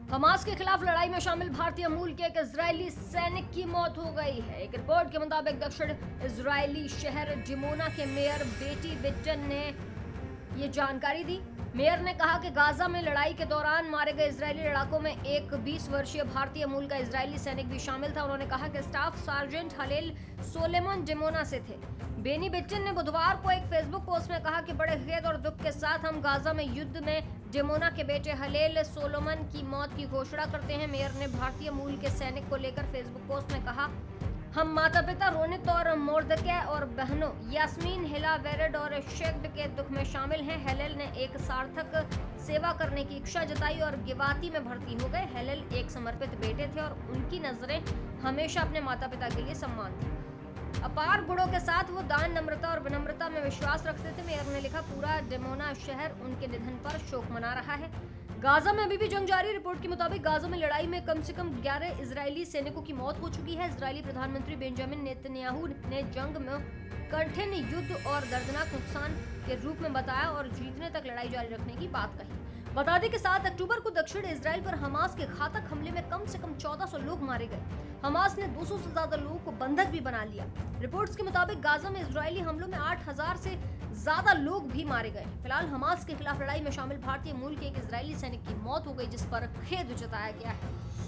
Hamas के खिलाफ लड़ाई में शामिल भारतीय मूल के एक इजरायली सैनिक की मौत हो गई है। एक रिपोर्ट के मुताबिक दक्षिण इजरायली शहर डिमोना के मेयर बेटी बिट्टन ने ये जानकारी दी। मेयर ने कहा कि गाजा में लड़ाई के दौरान मारे गए इजरायली लड़ाकों में एक 20 वर्षीय भारतीय मूल का इजरायली सैनिक भी शामिल था। उन्होंने कहा कि स्टाफ सार्जेंट हलेल सोलेमन डिमोना से थे। बेनी बिट्टन ने बुधवार को एक फेसबुक पोस्ट में कहा कि बड़े खेद और दुख के साथ हम गाजा में युद्ध में डिमोना के बेटे हलेल सोलोमन की मौत की घोषणा करते हैं। मेयर ने भारतीय मूल के सैनिक को लेकर फेसबुक पोस्ट में कहा, हम माता पिता रोनित और मोर्दके और बहनों यास्मीन, हिला, वेरेड और शेक्ड के दुख में शामिल हैं। हेलेल ने एक सार्थक सेवा करने की इच्छा जताई और गिवाती में भर्ती हो गए। हेलेल एक समर्पित बेटे थे और उनकी नजरें हमेशा अपने माता पिता के लिए सम्मान थी। अपार गुणों के साथ वो दान, नम्रता और विनम्रता में विश्वास रखते थे। मेयर ने लिखा, पूरा डिमोना शहर उनके निधन पर शोक मना रहा है। गाजा में अभी भी जंग जारी। रिपोर्ट के मुताबिक गाजा में लड़ाई में कम से कम 11 इजरायली सैनिकों की मौत हो चुकी है। इजरायली प्रधानमंत्री बेंजामिन नेतन्याहू ने जंग में कठिन युद्ध और दर्दनाक नुकसान के रूप में बताया और जीतने तक लड़ाई जारी रखने की बात कही। बता दें कि 7 अक्टूबर को दक्षिण इजराइल पर हमास के घातक हमले में कम से कम 1400 लोग मारे गए। हमास ने 200 से ज्यादा लोगों को बंधक भी बना लिया। रिपोर्ट्स के मुताबिक गाजा में इजरायली हमलों में 8000 से ज्यादा लोग भी मारे गए। फिलहाल हमास के खिलाफ लड़ाई में शामिल भारतीय मूल के एक इजरायली सैनिक की मौत हो गई, जिस पर खेद जताया गया है।